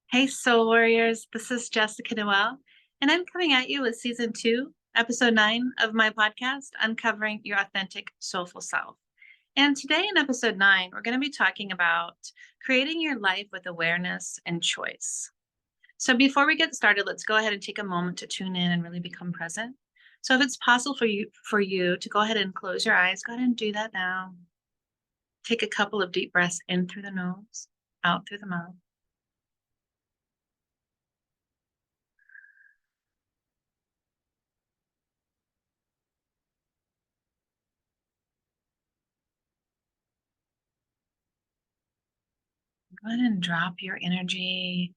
Hey, Soul Warriors. This is Jessica Noel, and I'm coming at you with season 2, episode 9 of my podcast, Uncovering Your Authentic Soulful Self. And today in episode 9, we're going to be talking about creating your life with awareness and choice. So before we get started, let's go ahead and take a moment to tune in and really become present. So if it's possible for you to go ahead and close your eyes, go ahead and do that now. Take a couple of deep breaths in through the nose, out through the mouth. Go ahead and drop your energy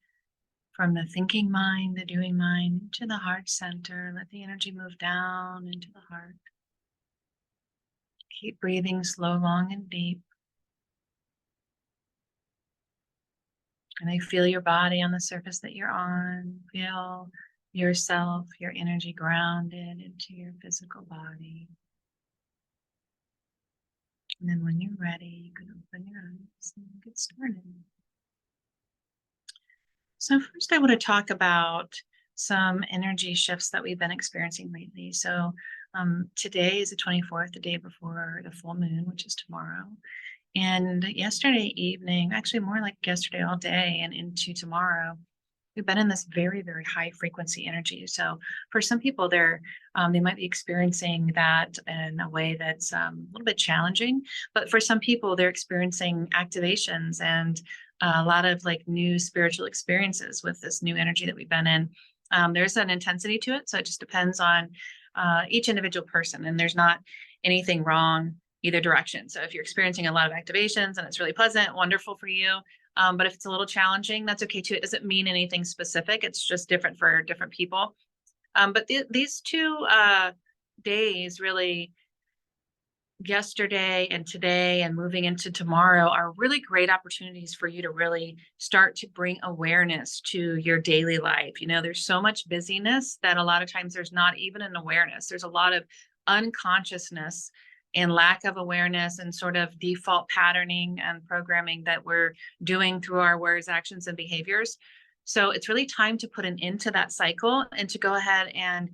from the thinking mind, the doing mind, to the heart center. Let the energy move down into the heart. Keep breathing slow, long, and deep. And then feel your body on the surface that you're on. Feel yourself, your energy grounded into your physical body. And then when you're ready, you can open your eyes and get started. So first I want to talk about some energy shifts that we've been experiencing lately. So today is the 24th, the day before the full moon, which is tomorrow. And yesterday evening, actually more like yesterday all day and into tomorrow, we've been in this very, very high frequency energy. So for some people, they might be experiencing that in a way that's a little bit challenging. But for some people, they're experiencing activations and a lot of like new spiritual experiences with this new energy that we've been in. There's an intensity to it, so it just depends on each individual person, and there's not anything wrong either direction. So if you're experiencing a lot of activations and it's really pleasant, wonderful for you. But if it's a little challenging, that's okay too. It doesn't mean anything specific. It's just different for different people. But these two days, really, yesterday and today and moving into tomorrow, are really great opportunities for you to really start to bring awareness to your daily life. You know, there's so much busyness that a lot of times there's not even an awareness. There's a lot of unconsciousness and lack of awareness and sort of default patterning and programming that we're doing through our words, actions, and behaviors. So it's really time to put an end to that cycle and to go ahead and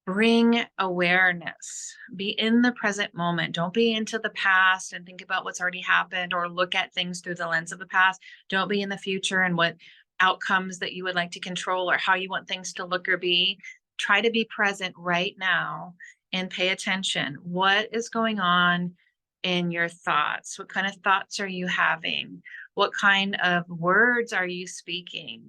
bring awareness. Be in the present moment. Don't be into the past and think about what's already happened or look at things through the lens of the past. Don't be in the future and what outcomes that you would like to control or how you want things to look or be. Try to be present right now and pay attention. What is going on in your thoughts? What kind of thoughts are you having? What kind of words are you speaking?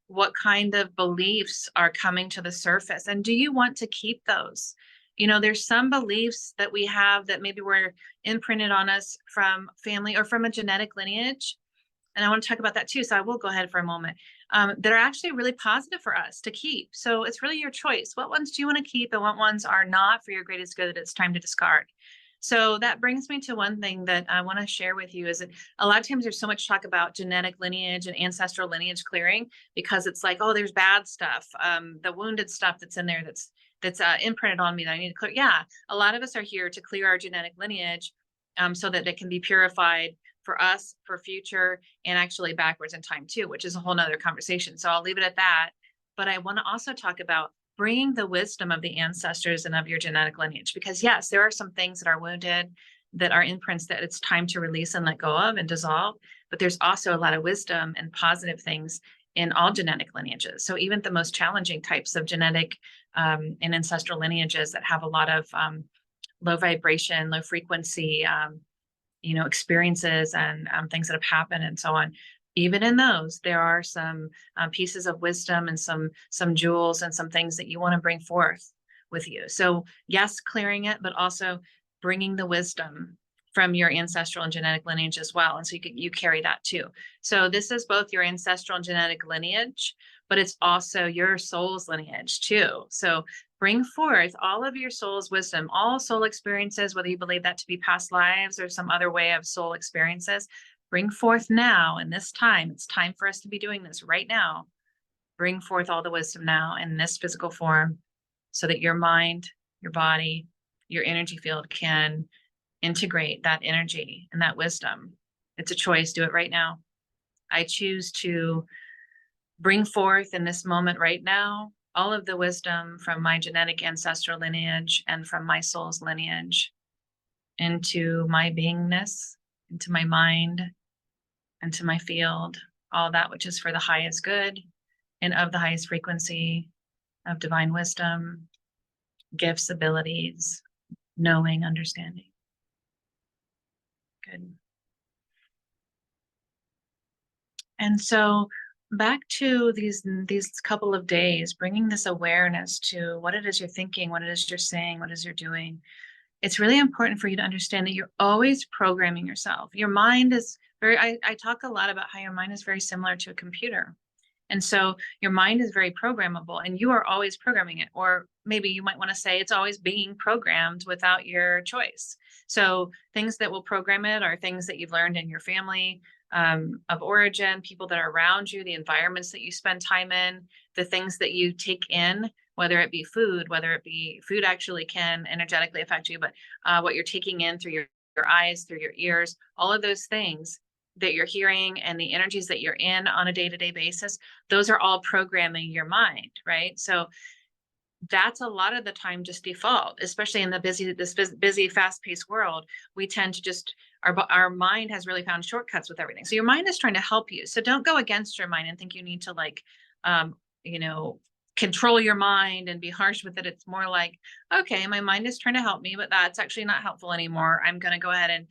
What kind of beliefs are coming to the surface? And do you want to keep those? You know, there's some beliefs that we have that maybe were imprinted on us from family or from a genetic lineage. And I want to talk about that too. So I will go ahead for a moment. That are actually really positive for us to keep. So it's really your choice. What ones do you want to keep and what ones are not for your greatest good that it's time to discard? So that brings me to one thing that I want to share with you is that a lot of times there's so much talk about genetic lineage and ancestral lineage clearing because it's like, oh, there's bad stuff, the wounded stuff that's in there that's imprinted on me that I need to clear. Yeah, a lot of us are here to clear our genetic lineage so that it can be purified for us, for future, and actually backwards in time too, which is a whole nother conversation. So I'll leave it at that. But I want to also talk about bringing the wisdom of the ancestors and of your genetic lineage. Because yes, there are some things that are wounded, that are imprints that it's time to release and let go of and dissolve. But there's also a lot of wisdom and positive things in all genetic lineages. So even the most challenging types of genetic and ancestral lineages that have a lot of low vibration, low frequency, experiences and things that have happened and so on, even in those there are some pieces of wisdom and some jewels and some things that you want to bring forth with you. So yes, clearing it, but also bringing the wisdom from your ancestral and genetic lineage as well, and so you carry that too. So this is both your ancestral and genetic lineage, but it's also your soul's lineage too. So bring forth all of your soul's wisdom, all soul experiences, whether you believe that to be past lives or some other way of soul experiences. Bring forth now in this time. It's time for us to be doing this right now. Bring forth all the wisdom now in this physical form so that your mind, your body, your energy field can integrate that energy and that wisdom. It's a choice. Do it right now. I choose to bring forth in this moment right now all of the wisdom from my genetic ancestral lineage and from my soul's lineage into my beingness, into my mind, into my field, all that which is for the highest good and of the highest frequency of divine wisdom, gifts, abilities, knowing, understanding. Good. And so back to these couple of days, bringing this awareness to what it is you're thinking, what it is you're saying, what it is you're doing. It's really important for you to understand that you're always programming yourself. Your mind is I talk a lot about how your mind is very similar to a computer. And so your mind is very programmable and you are always programming it. Or maybe you might want to say it's always being programmed without your choice. So things that will program it are things that you've learned in your family of origin, people that are around you, the environments that you spend time in, the things that you take in, whether it be food, whether it be food actually can energetically affect you, but what you're taking in through your eyes, through your ears, all of those things that you're hearing and the energies that you're in on a day-to-day basis, those are all programming your mind, right? So that's a lot of the time just default, especially in this busy, fast-paced world. We tend to just our mind has really found shortcuts with everything. So your mind is trying to help you. So don't go against your mind and think you need to um, you know, control your mind and be harsh with it. It's more like, okay, my mind is trying to help me, but that's actually not helpful anymore. I'm going to go ahead and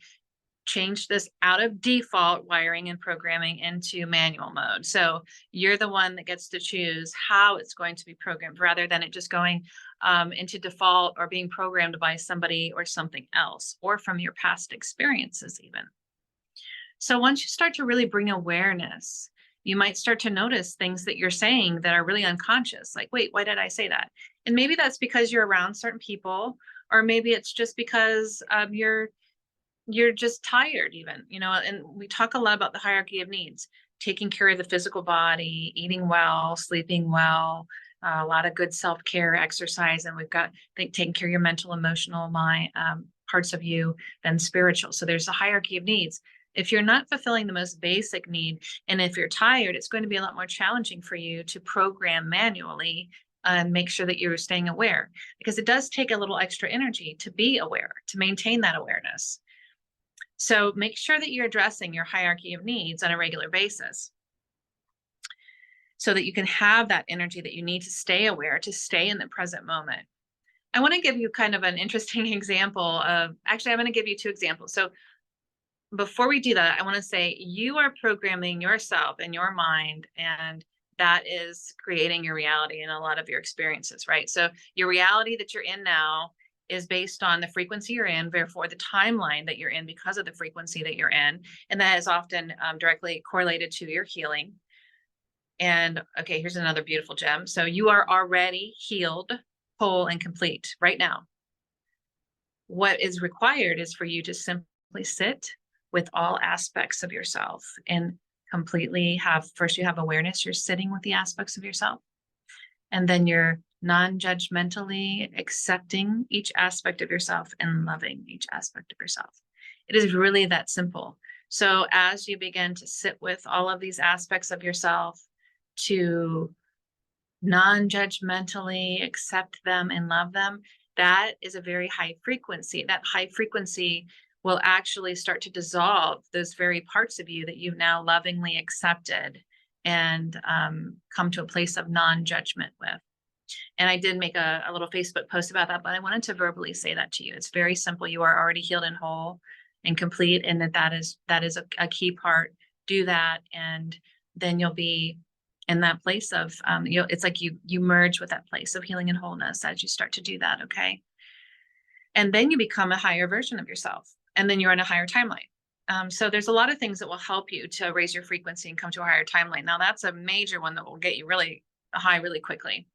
change this out of default wiring and programming into manual mode. So you're the one that gets to choose how it's going to be programmed rather than it just going into default or being programmed by somebody or something else or from your past experiences even. So once you start to really bring awareness, you might start to notice things that you're saying that are really unconscious. Like, wait, why did I say that? And maybe that's because you're around certain people, or maybe it's just because you're just tired even, and we talk a lot about the hierarchy of needs, taking care of the physical body, eating well, sleeping well, a lot of good self-care exercise. And we've got taking care of your mental, emotional, mind, parts of you, then spiritual. So there's a hierarchy of needs. If you're not fulfilling the most basic need, and if you're tired, it's going to be a lot more challenging for you to program manually and make sure that you're staying aware, because it does take a little extra energy to be aware, to maintain that awareness. So make sure that you're addressing your hierarchy of needs on a regular basis so that you can have that energy that you need to stay aware, to stay in the present moment. I want to give you kind of an interesting example actually, I'm going to give you two examples. So before we do that, I want to say you are programming yourself and your mind, and that is creating your reality in a lot of your experiences, right? So your reality that you're in now is based on the frequency you're in, therefore the timeline that you're in because of the frequency that you're in. And that is often directly correlated to your healing. And okay, here's another beautiful gem. So you are already healed, whole, and complete right now. What is required is for you to simply sit with all aspects of yourself and completely first you have awareness, you're sitting with the aspects of yourself. And then you're non-judgmentally accepting each aspect of yourself and loving each aspect of yourself. It is really that simple. So as you begin to sit with all of these aspects of yourself, to non-judgmentally accept them and love them, that is a very high frequency. That high frequency will actually start to dissolve those very parts of you that you've now lovingly accepted and come to a place of non-judgment with. And I did make a little Facebook post about that, but I wanted to verbally say that to you. It's very simple. You are already healed and whole and complete, and that is a key part. Do that, and then you'll be in that place of it's like you merge with that place of healing and wholeness as you start to do that. Okay, and then you become a higher version of yourself, and then you're in a higher timeline. So there's a lot of things that will help you to raise your frequency and come to a higher timeline. Now that's a major one that will get you really high really quickly.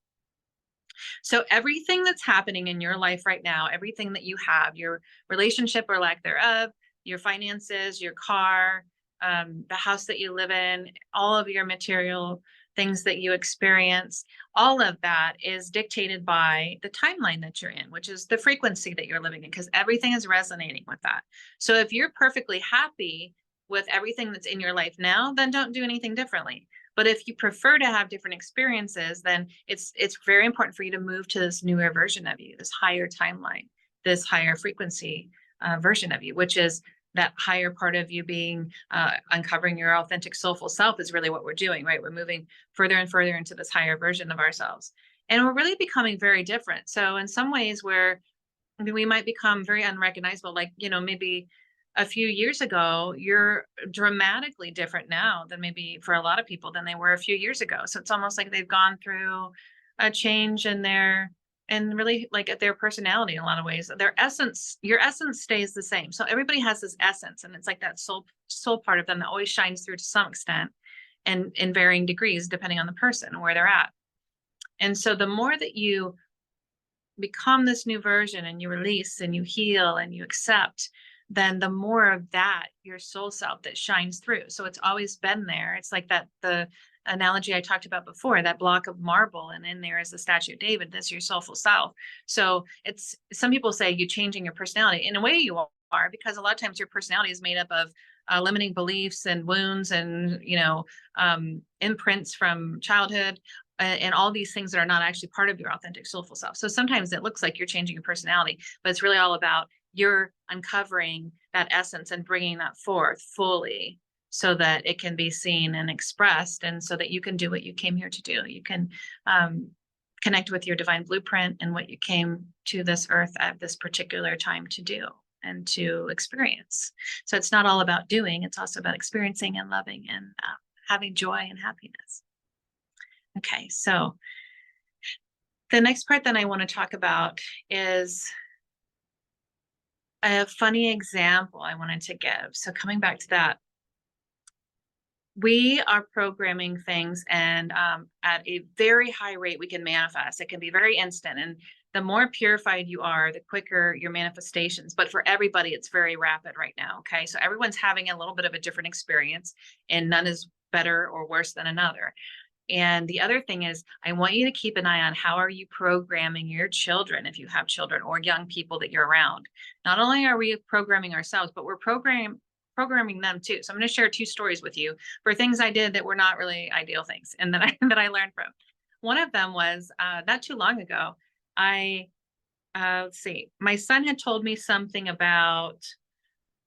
So everything that's happening in your life right now, everything that you have, your relationship or lack thereof, your finances, your car, the house that you live in, all of your material things that you experience, all of that is dictated by the timeline that you're in, which is the frequency that you're living in, because everything is resonating with that. So if you're perfectly happy with everything that's in your life now, then don't do anything differently. But if you prefer to have different experiences, then it's very important for you to move to this newer version of you, this higher timeline, this higher frequency version of you, which is that higher part of you being uncovering your authentic soulful self is really what we're doing, right? We're moving further and further into this higher version of ourselves. And we're really becoming very different. So in some ways we might become very unrecognizable, like, maybe a few years ago, you're dramatically different now than maybe for a lot of people than they were a few years ago. So it's almost like they've gone through a change in and really like at their personality in a lot of ways. Their essence, your essence stays the same. So everybody has this essence, and it's like that soul part of them that always shines through to some extent and in varying degrees, depending on the person and where they're at. And so the more that you become this new version and you release and you heal and you accept, then the more of that your soul self that shines through. So it's always been there. It's like the analogy I talked about before, that block of marble, and in there is the statue of David. That's your soulful self. So it's, some people say you changing your personality. In a way you are, because a lot of times your personality is made up of limiting beliefs and wounds and imprints from childhood, and all these things that are not actually part of your authentic soulful self. So sometimes it looks like you're changing your personality, but it's really all about you're uncovering that essence and bringing that forth fully so that it can be seen and expressed, and so that you can do what you came here to do. You can connect with your divine blueprint and what you came to this earth at this particular time to do and to experience. So it's not all about doing, it's also about experiencing and loving and having joy and happiness. Okay, so the next part that I want to talk about is a funny example I wanted to give. So coming back to that, we are programming things, and at a very high rate we can manifest. It can be very instant, and the more purified you are, the quicker your manifestations. But for everybody, it's very rapid right now. Okay, so everyone's having a little bit of a different experience, and none is better or worse than another. And the other thing is, I want you to keep an eye on how are you programming your children, if you have children or young people that you're around. Not only are we programming ourselves, but we're programming them too. So I'm going to share two stories with you for things I did that were not really ideal things and that I learned from. One of them was not too long ago. Let's see, my son had told me something about,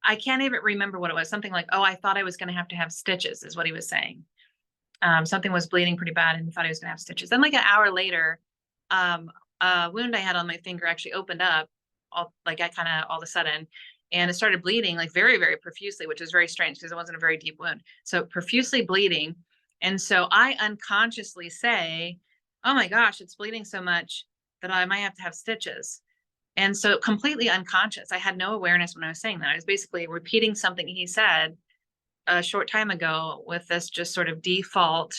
I can't even remember what it was. Something like, oh, I thought I was going to have stitches, is what he was saying. Something was bleeding pretty bad and he thought he was going to have stitches. Then like an hour later, a wound I had on my finger actually opened up all of a sudden, and it started bleeding like very, very profusely, which is very strange because it wasn't a very deep wound. So profusely bleeding. And so I unconsciously say, oh my gosh, it's bleeding so much that I might have to have stitches. And so completely unconscious. I had no awareness when I was saying that. I was basically repeating something he said a short time ago with this just sort of default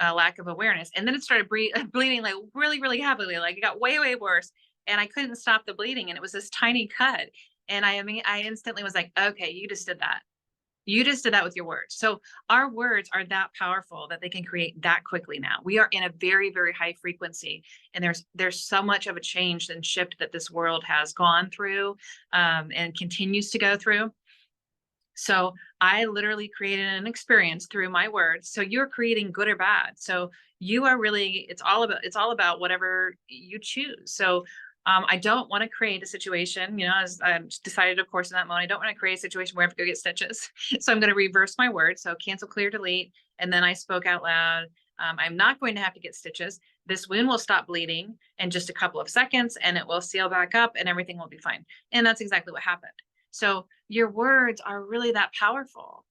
lack of awareness. And then it started bleeding like really, really heavily. Like it got way, way worse. And I couldn't stop the bleeding. And it was this tiny cut. And I instantly was like, okay, you just did that. You just did that with your words. So our words are that powerful that they can create that quickly now. We are in a very, very high frequency. And there's so much of a change and shift that this world has gone through and continues to go through. So I literally created an experience through my words. So you're creating good or bad. So you are really, it's all about whatever you choose. So I don't want to create a situation, as I decided, of course, in that moment, I don't want to create a situation where I have to go get stitches. So I'm going to reverse my words. So cancel, clear, delete. And then I spoke out loud. I'm not going to have to get stitches. This wound will stop bleeding in just a couple of seconds and it will seal back up and everything will be fine. And that's exactly what happened. So your words are really that powerful.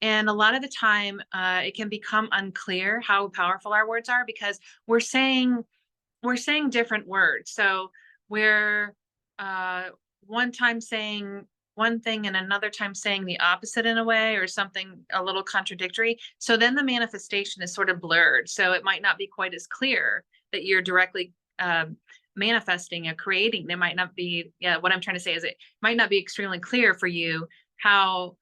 And a lot of the time, it can become unclear how powerful our words are because we're saying different words. So we're one time saying one thing and another time saying the opposite in a way, or something a little contradictory. So then the manifestation is sort of blurred. So it might not be quite as clear that you're directly manifesting or creating. There might not be, what I'm trying to say is it might not be extremely clear for you how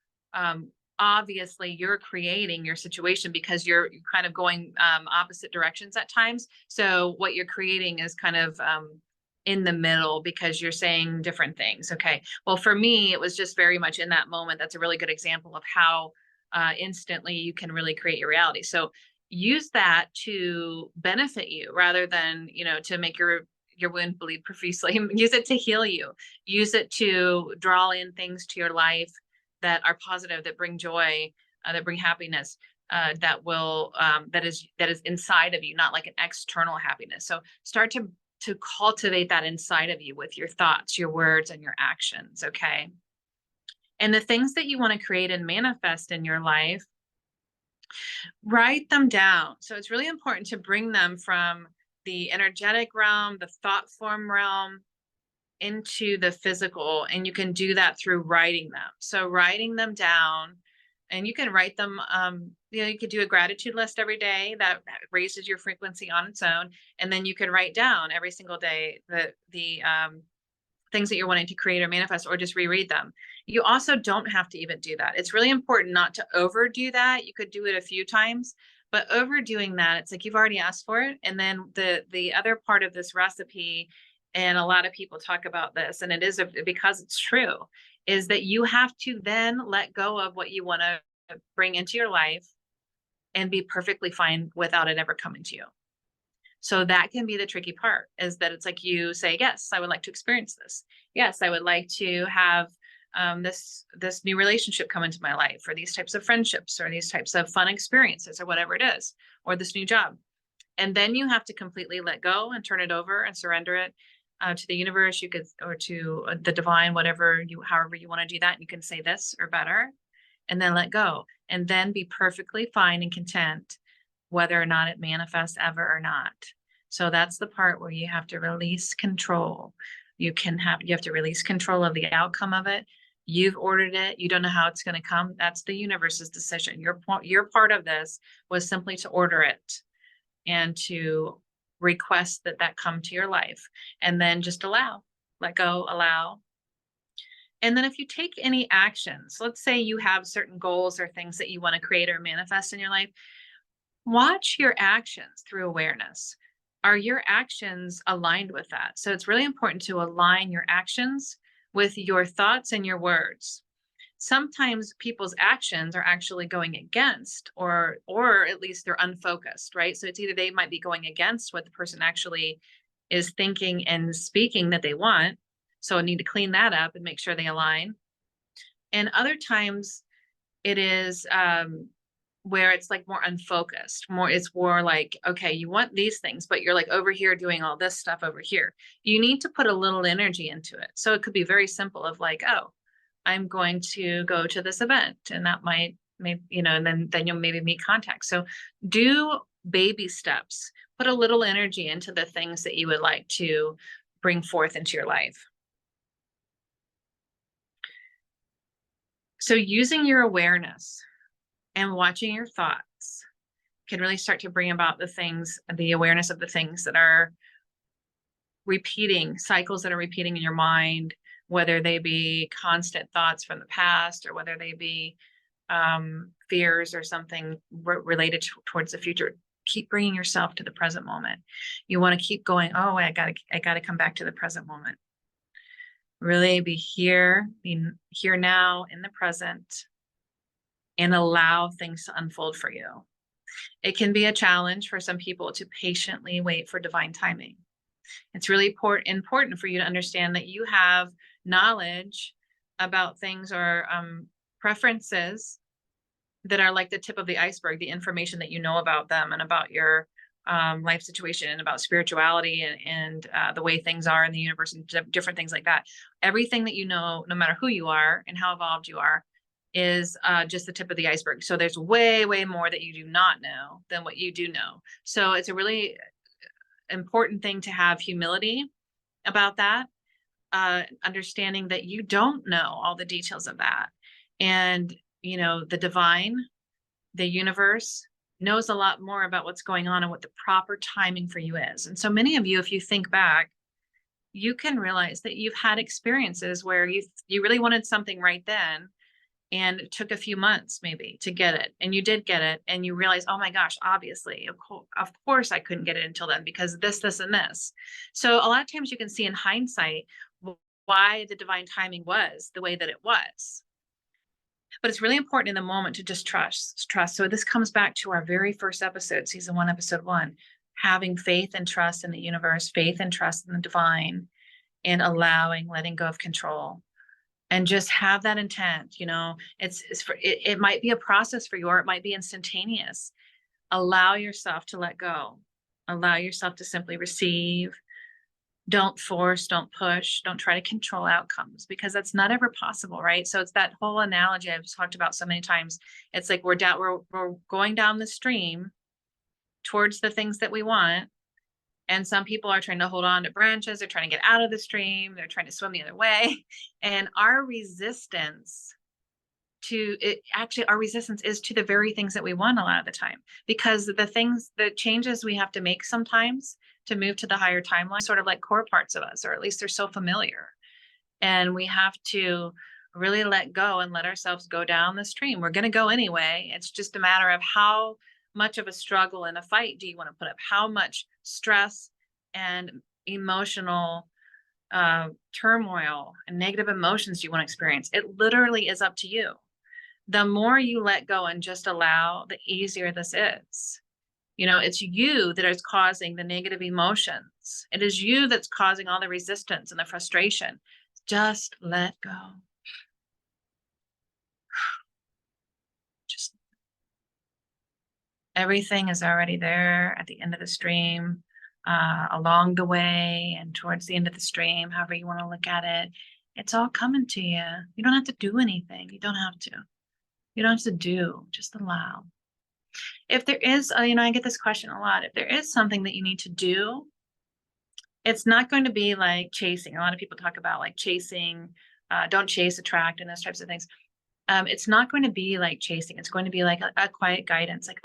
obviously you're creating your situation because you're kind of going opposite directions at times. So what you're creating is kind of in the middle because you're saying different things. Okay. Well, for me, it was just very much in that moment. That's a really good example of how instantly you can really create your reality. So use that to benefit you rather than, to make your wound bleed profusely. Use it to heal you. Use it to draw in things to your life that are positive, that bring joy, that bring happiness. That is inside of you, not like an external happiness. So start to cultivate that inside of you with your thoughts, your words, and your actions. Okay. And the things that you want to create and manifest in your life, write them down. So it's really important to bring them from the energetic realm, the thought form realm, into the physical. And you can do that through writing them. So writing them down, and you can write them, you could do a gratitude list every day that raises your frequency on its own. And then you can write down every single day the things that you're wanting to create or manifest, or just reread them. You also don't have to even do that. It's really important not to overdo that. You could do it a few times, but overdoing that, it's like you've already asked for it. And then the other part of this recipe, and a lot of people talk about this, and it is because it's true, is that you have to then let go of what you want to bring into your life and be perfectly fine without it ever coming to you. So that can be the tricky part, is that it's like you say, yes, I would like to experience this. Yes, I would like to have this new relationship come into my life, or these types of friendships, or these types of fun experiences, or whatever it is, or this new job. And then you have to completely let go and turn it over and surrender it to the universe, or to the divine, however you want to do that. You can say this or better, and then let go, and then be perfectly fine and content whether or not it manifests ever or not. So that's the part where you have to release control. You have to release control of the outcome of it. You've ordered it. You don't know how it's going to come. That's the universe's decision. Your part of this was simply to order it and to request that come to your life, and then just let go, allow. And then if you take any actions, let's say you have certain goals or things that you want to create or manifest in your life, watch your actions through awareness. Are your actions aligned with that? So it's really important to align your actions with your thoughts and your words. Sometimes people's actions are actually going against, or at least they're unfocused, right? So it's either they might be going against what the person actually is thinking and speaking that they want. So I need to clean that up and make sure they align. And other times it is where it's like more unfocused, it's more like, okay, you want these things, but you're like over here doing all this stuff over here. You need to put a little energy into it. So it could be very simple of like, oh, I'm going to go to this event, and that maybe, and then you'll maybe meet contacts. So do baby steps, put a little energy into the things that you would like to bring forth into your life. So using your awareness and watching your thoughts can really start to bring about the awareness of the things that are cycles that are repeating in your mind, whether they be constant thoughts from the past, or whether they be fears or something related towards the future. Keep bringing yourself to the present moment. You want to keep going, oh, I gotta come back to the present moment. Really be here now in the present, and allow things to unfold for you. It can be a challenge for some people to patiently wait for divine timing. It's really important for you to understand that you have knowledge about things, or preferences that are like the tip of the iceberg, the information that you know about them and about your life situation, and about spirituality, and the way things are in the universe, and different things like that. Everything that you know, no matter who you are and how evolved you are, is just the tip of the iceberg. So there's way, way more that you do not know than what you do know. So it's a really important thing to have humility about that, understanding that you don't know all the details of that. And, the divine, the universe, knows a lot more about what's going on and what the proper timing for you is. And so many of you, if you think back, you can realize that you've had experiences where you really wanted something right then, and it took a few months maybe to get it, and you did get it, and you realize, oh my gosh, obviously, of course I couldn't get it until then because this and this. So a lot of times you can see in hindsight why the divine timing was the way that it was. But it's really important in the moment to just trust. So this comes back to our very first episode, season 1, episode 1, having faith and trust in the universe, faith and trust in the divine, and letting go of control. And just have that intent. It might be a process for you, or it might be instantaneous. Allow yourself to let go. Allow yourself to simply receive. Don't force, don't push, don't try to control outcomes, because that's not ever possible, right? So it's that whole analogy I've talked about so many times. It's like we're going down the stream towards the things that we want. And some people are trying to hold on to branches. They're trying to get out of the stream. They're trying to swim the other way. And our resistance is to the very things that we want a lot of the time, because the changes we have to make sometimes to move to the higher timeline, sort of like core parts of us, or at least they're so familiar. And we have to really let go and let ourselves go down the stream. We're going to go anyway. It's just a matter of how much of a struggle and a fight do you want to put up? How much stress and emotional turmoil and negative emotions do you want to experience? It literally is up to you. The more you let go and just allow, the easier this is. It's you that is causing the negative emotions. It is you that's causing all the resistance and the frustration. Just let go. Just everything is already there at the end of the stream, along the way and towards the end of the stream, however you want to look at it. It's all coming to you. You don't have to do anything. You don't have to. You don't have to do, just allow. If there is, I get this question a lot. If there is something that you need to do, it's not going to be like chasing. A lot of people talk about like chasing, don't chase, attract, and those types of things. It's not going to be like chasing. It's going to be like a quiet guidance, like,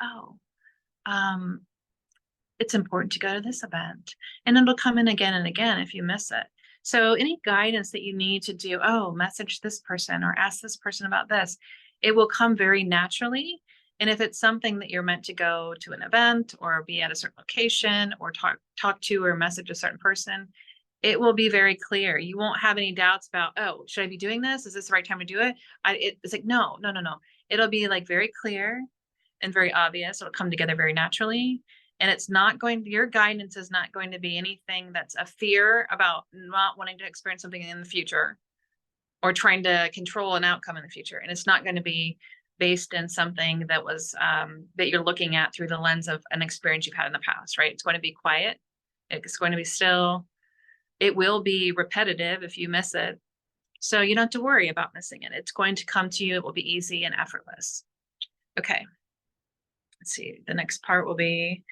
it's important to go to this event. And it'll come in again and again if you miss it. So any guidance that you need to do, message this person or ask this person about this, it will come very naturally. And if it's something that you're meant to go to an event or be at a certain location or talk to or message a certain person, it will be very clear. You won't have any doubts about, should I be doing this? Is this the right time to do it? It's like, no. It'll be like very clear and very obvious. It'll come together very naturally. And your guidance is not going to be anything that's a fear about not wanting to experience something in the future or trying to control an outcome in the future. And it's not going to be based in something that was that you're looking at through the lens of an experience you've had in the past, right? It's going to be quiet. It's going to be still. It will be repetitive if you miss it. So you don't have to worry about missing it. It's going to come to you. It will be easy and effortless. Okay. Let's see. The next part will be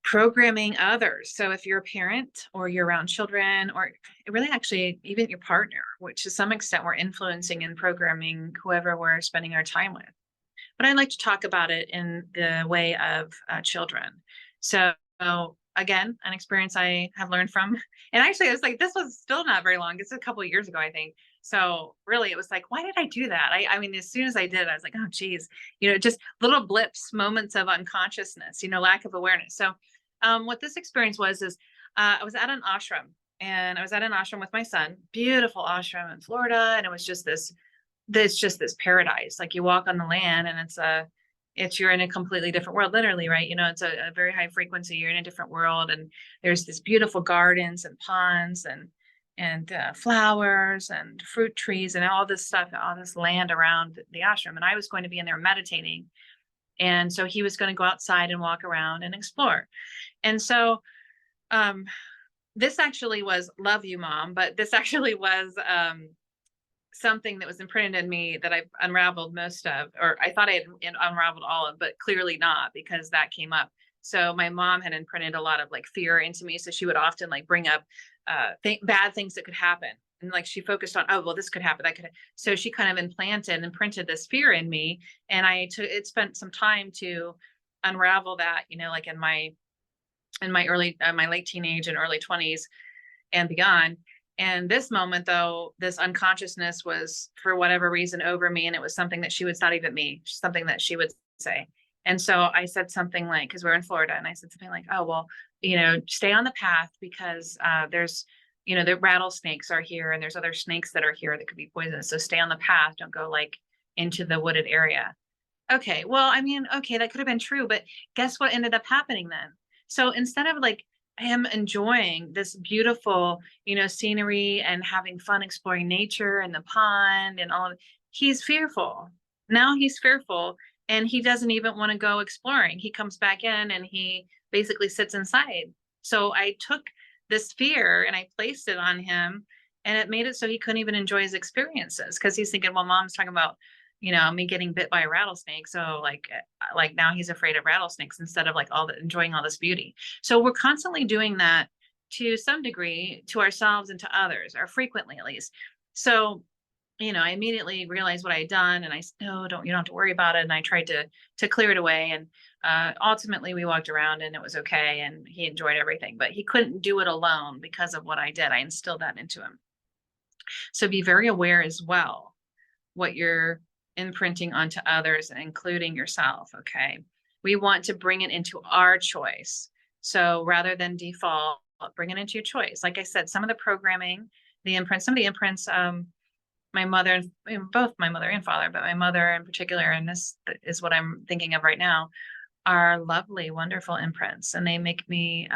programming others. So if you're a parent or you're around children, or really actually even your partner, which to some extent we're influencing and programming whoever we're spending our time with. But I'd like to talk about it in the way of children. So again, an experience I have learned from, and actually I was like, this was still not very long. It's a couple of years ago, I think. So really it was like, why did I do that? I mean, as soon as I did it, I was like, oh geez, just little blips, moments of unconsciousness, lack of awareness. So what this experience is I was at an ashram, and I was at an ashram with my son, beautiful ashram in Florida. And it was just this paradise. Like you walk on the land and you're in a completely different world, literally, right? It's a very high frequency. You're in a different world, and there's these beautiful gardens and ponds and flowers and fruit trees and all this stuff, all this land around the ashram. And I was going to be in there meditating. And so he was going to go outside and walk around and explore. And so this actually was, love you, Mom, but this actually was something that was imprinted in me that I've unraveled most of, or I thought I had unraveled all of, but clearly not, because that came up. So my mom had imprinted a lot of like fear into me. So she would often like bring up bad things that could happen. And like she focused on, this could happen, that could. So she kind of imprinted this fear in me. And it spent some time to unravel that, like in my late teenage and early 20s and beyond. And this moment, though, this unconsciousness was for whatever reason over me. And it was something that she would, it's not even me, something that she would say. And so I said something like, because we're in Florida, and I said something like, oh, well, stay on the path because there's, the rattlesnakes are here and there's other snakes that are here that could be poisonous. So stay on the path. Don't go like into the wooded area. Okay. Well, I mean, okay, that could have been true, but guess what ended up happening then? So instead of like, I am enjoying this beautiful, scenery and having fun exploring nature and the pond and all of it, he's fearful. Now he's fearful and he doesn't even want to go exploring. He comes back in and he basically sits inside. So I took this fear and I placed it on him, and it made it so he couldn't even enjoy his experiences because he's thinking, well, mom's talking about me getting bit by a rattlesnake. So like now he's afraid of rattlesnakes instead of like enjoying all this beauty. So we're constantly doing that to some degree to ourselves and to others, or frequently at least. So, I immediately realized what I had done, and I said, no, you don't have to worry about it. And I tried to clear it away. And ultimately we walked around and it was okay. And he enjoyed everything, but he couldn't do it alone because of what I did. I instilled that into him. So be very aware as well what you're imprinting onto others, including yourself. Okay. We want to bring it into our choice. So rather than default, bring it into your choice. Like I said, some of the programming, some of the imprints, my mother, both my mother and father, but my mother in particular, and this is what I'm thinking of right now, are lovely, wonderful imprints. And they make me,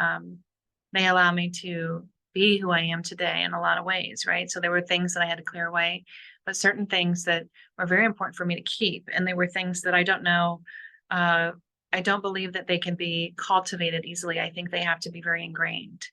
they allow me to be who I am today in a lot of ways, right? So there were things that I had to clear away, but certain things that were very important for me to keep. And they were things that I don't know. I don't believe that they can be cultivated easily. I think they have to be very ingrained.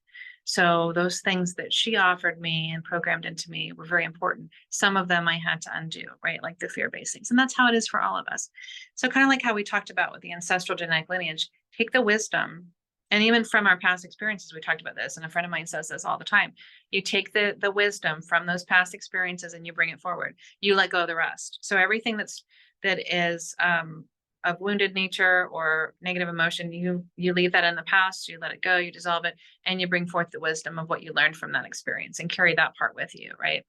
So those things that she offered me and programmed into me were very important. Some of them I had to undo, right? Like the fear-based things. And that's how it is for all of us. So kind of like how we talked about with the ancestral genetic lineage, take the wisdom. And even from our past experiences, we talked about this. And a friend of mine says this all the time. You take the wisdom from those past experiences and you bring it forward. You let go of the rest. So everything that is of wounded nature or negative emotion, you leave that in the past, you let it go, you dissolve it, and you bring forth the wisdom of what you learned from that experience and carry that part with you, right?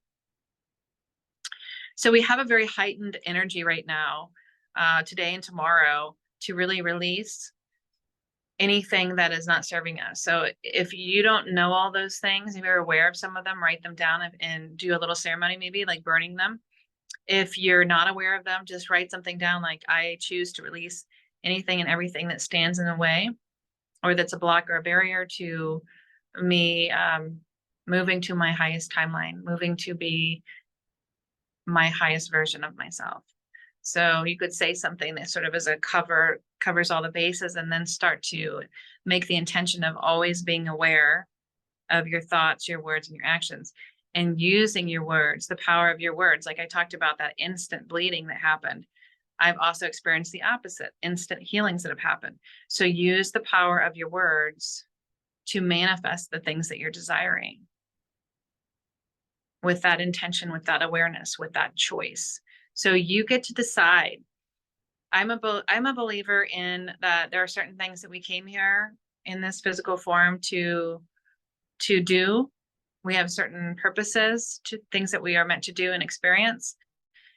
So we have a very heightened energy right now, today and tomorrow, to really release anything that is not serving us. So if you don't know all those things, if you're aware of some of them, write them down and do a little ceremony, maybe like burning them. If you're not aware of them, just write something down like, I choose to release anything and everything that stands in the way or that's a block or a barrier to me moving to my highest timeline, moving to be my highest version of myself. So you could say something that sort of as a covers all the bases, and then start to make the intention of always being aware of your thoughts, your words, and your actions, and using your words, the power of your words. Like I talked about that instant bleeding that happened. I've also experienced the opposite, instant healings that have happened. So use the power of your words to manifest the things that you're desiring with that intention, with that awareness, with that choice. So you get to decide. I'm a believer in that there are certain things that we came here in this physical form to do. We have certain purposes, to things that we are meant to do and experience.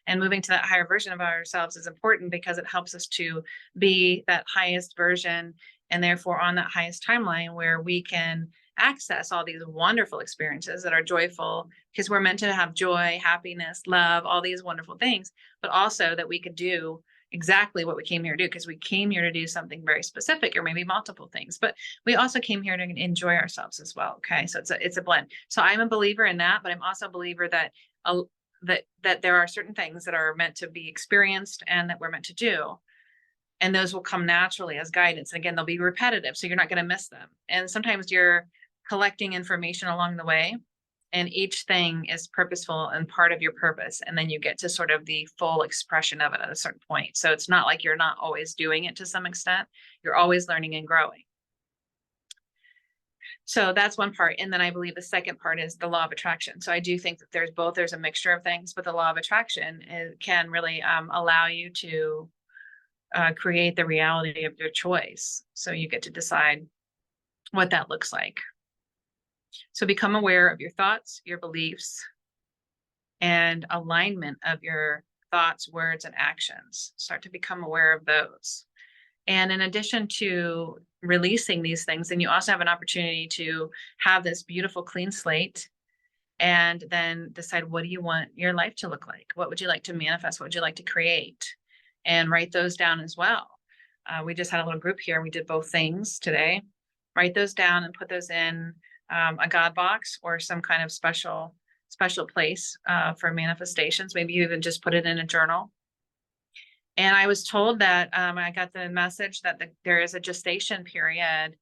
And moving to that higher version of ourselves is important because it helps us to be that highest version, and therefore on that highest timeline where we can access all these wonderful experiences that are joyful, because we're meant to have joy, happiness, love, all these wonderful things, but also that we could do exactly what we came here to do, because we came here to do something very specific, or maybe multiple things, but we also came here to enjoy ourselves as well. Okay. So it's a blend. So I'm a believer in that, but I'm also a believer that that there are certain things that are meant to be experienced and that we're meant to do. And those will come naturally as guidance. And again, they'll be repetitive, so you're not going to miss them. And sometimes you're collecting information along the way, and each thing is purposeful and part of your purpose. And then you get to sort of the full expression of it at a certain point. So it's not like you're not always doing it to some extent. You're always learning and growing. So that's one part. And then I believe the second part is the law of attraction. So I do think that there's a mixture of things, but the law of attraction can really allow you to create the reality of your choice. So you get to decide what that looks like. So become aware of your thoughts, your beliefs, and alignment of your thoughts, words, and actions. Start to become aware of those. And in addition to releasing these things, then you also have an opportunity to have this beautiful clean slate and then decide, what do you want your life to look like? What would you like to manifest? What would you like to create? And write those down as well. We just had a little group here. We did both things today. Write those down and put those in a God box or some kind of special place for manifestations. Maybe you even just put it in a journal. And I was told that I got the message that there is a gestation period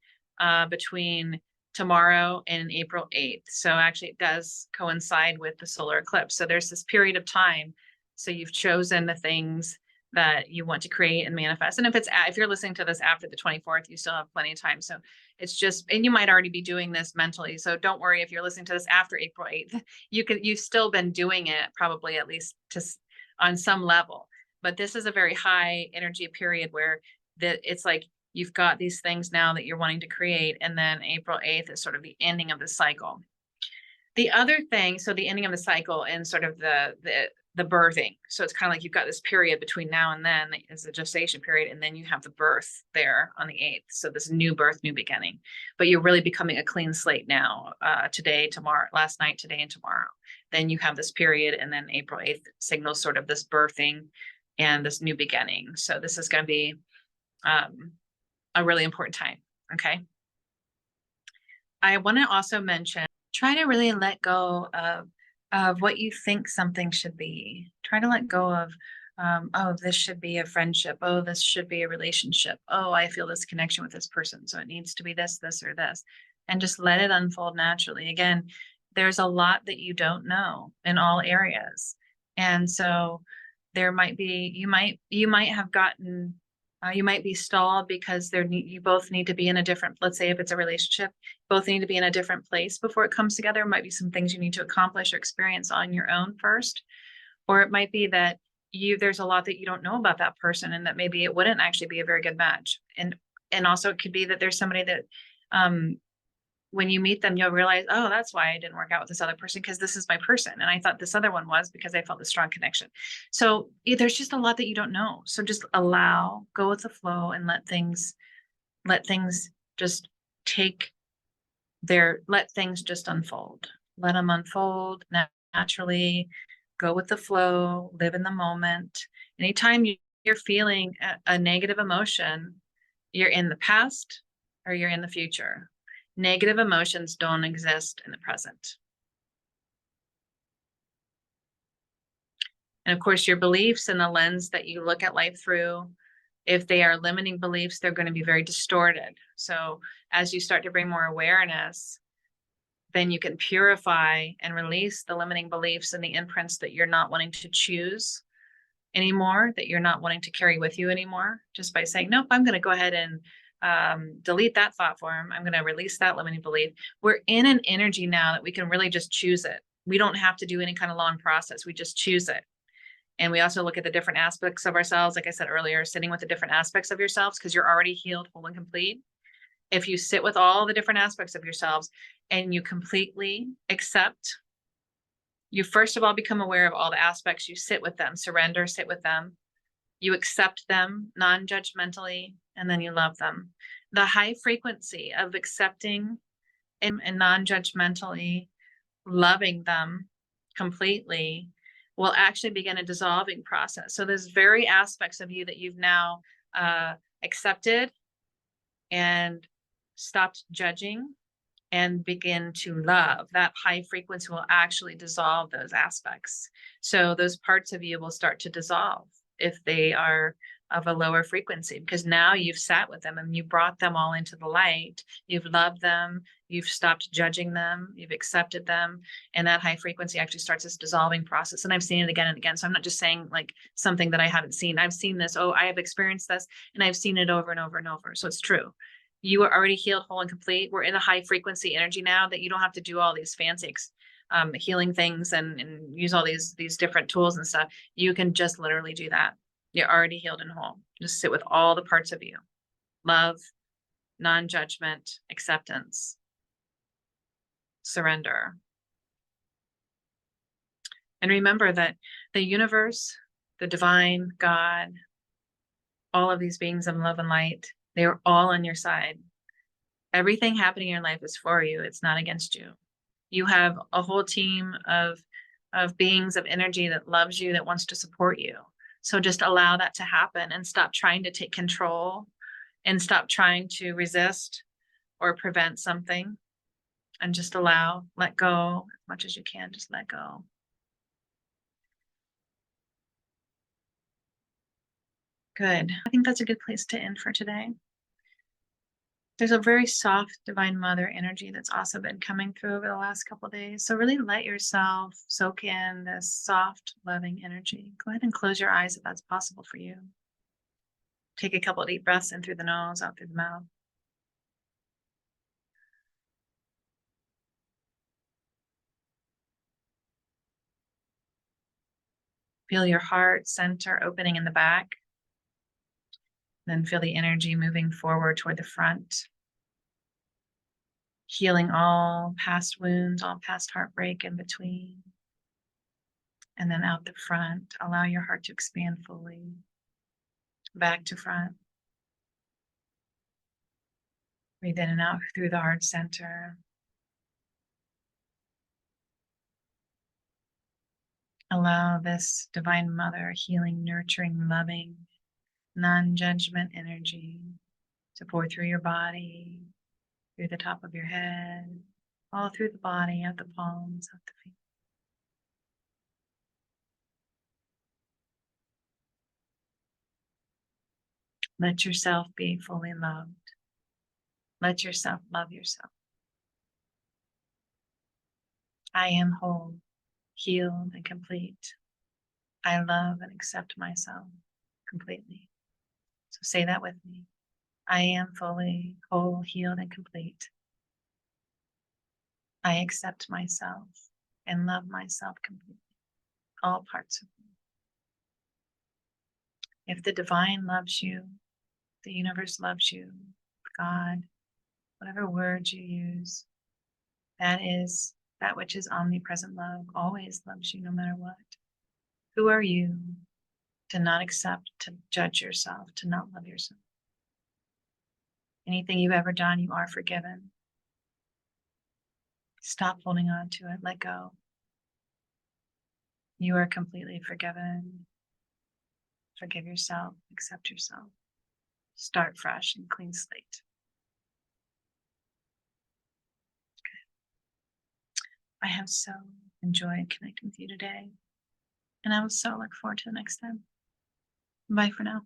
between tomorrow and April 8th. So actually it does coincide with the solar eclipse. So there's this period of time. So you've chosen the things that you want to create and manifest. And if you're listening to this after the 24th, you still have plenty of time. So it's just, and you might already be doing this mentally. So don't worry if you're listening to this after April 8th, you've still been doing it probably at least on some level. But this is a very high energy period where it's like you've got these things now that you're wanting to create. And then April 8th is sort of the ending of the cycle. The other thing, so the ending of the cycle and sort of the birthing. So it's kind of like you've got this period between now and then is the gestation period, and then you have the birth there on the 8th. So this new birth, new beginning. But you're really becoming a clean slate now, today, tomorrow, last night, today, and tomorrow. Then you have this period, and then April 8th signals sort of this birthing and this new beginning. So this is going to be a really important time. Okay. I want to also mention, try to really let go of what you think something should be. Try to let go of, oh, this should be a friendship. Oh, this should be a relationship. Oh, I feel this connection with this person. So it needs to be this, or this, and just let it unfold naturally. Again, there's a lot that you don't know in all areas. And so there might be, you might have gotten, you might be stalled because you both need to be in a different, let's say if it's a relationship, both need to be in a different place before it comes together. It might be some things you need to accomplish or experience on your own first. Or it might be that there's a lot that you don't know about that person and that maybe it wouldn't actually be a very good match. And also it could be that there's somebody that, when you meet them, you'll realize, oh, that's why I didn't work out with this other person, because this is my person. And I thought this other one was because I felt a strong connection. So there's just a lot that you don't know. So just go with the flow and let things just let things just unfold. Let them unfold naturally. Go with the flow, live in the moment. Anytime you're feeling a negative emotion, you're in the past or you're in the future. Negative emotions don't exist in the present. And of course, your beliefs and the lens that you look at life through, if they are limiting beliefs, they're going to be very distorted. So as you start to bring more awareness, then you can purify and release the limiting beliefs and the imprints that you're not wanting to choose anymore, that you're not wanting to carry with you anymore, just by saying, nope, I'm going to go ahead and delete that thought form. I'm going to release that limiting belief. We're in an energy now that we can really just choose it. We don't have to do any kind of long process. We just choose it. And we also look at the different aspects of ourselves. Like I said earlier, sitting with the different aspects of yourselves, because you're already healed, whole, and complete. If you sit with all the different aspects of yourselves and you completely accept, you first of all become aware of all the aspects, you sit with them, surrender, sit with them, you accept them non-judgmentally, and then you love them. The high frequency of accepting and non-judgmentally loving them completely will actually begin a dissolving process. So there's very aspects of you that you've now accepted and stopped judging and begin to love. That high frequency will actually dissolve those aspects. So those parts of you will start to dissolve if they are of a lower frequency, because now you've sat with them and you brought them all into the light. You've loved them. You've stopped judging them. You've accepted them. And that high frequency actually starts this dissolving process. And I've seen it again and again. So I'm not just saying like something that I haven't seen. I've seen this. Oh, I have experienced this, and I've seen it over and over and over. So it's true. You are already healed, whole, and complete. We're in a high frequency energy now that you don't have to do all these fancy healing things and use all these different tools and stuff. You can just literally do that. You're already healed and whole. Just sit with all the parts of you. Love, non-judgment, acceptance. surrender. And remember that the universe, the divine, God, all of these beings of love and light, they are all on your side. Everything happening in your life is for you. It's not against you. You have a whole team of beings of energy that loves you, that wants to support you. So just allow that to happen and stop trying to take control and stop trying to resist or prevent something, and just allow, let go as much as you can. Just let go. Good. I think that's a good place to end for today. There's a very soft divine mother energy that's also been coming through over the last couple of days. So really let yourself soak in this soft, loving energy. Go ahead and close your eyes if that's possible for you. Take a couple of deep breaths in through the nose, out through the mouth. Feel your heart center opening in the back. Then feel the energy moving forward toward the front. Healing all past wounds, all past heartbreak in between. And then out the front, allow your heart to expand fully. Back to front. Breathe in and out through the heart center. Allow this divine mother, healing, nurturing, loving, non-judgment energy to pour through your body, through the top of your head, all through the body, out the palms, out the feet. Let yourself be fully loved. Let yourself love yourself. I am whole, healed, and complete. I love and accept myself completely. So say that with me. I am fully whole, healed, and complete. I accept myself and love myself completely, all parts of me. If the divine loves you, the universe loves you, God, whatever words you use, that is that which is omnipresent love, always loves you no matter what. Who are you to not accept, to judge yourself, to not love yourself? Anything you've ever done, you are forgiven. Stop holding on to it. Let go. You are completely forgiven. Forgive yourself. Accept yourself. Start fresh and clean slate. I have so enjoyed connecting with you today, and I will so look forward to the next time. Bye for now.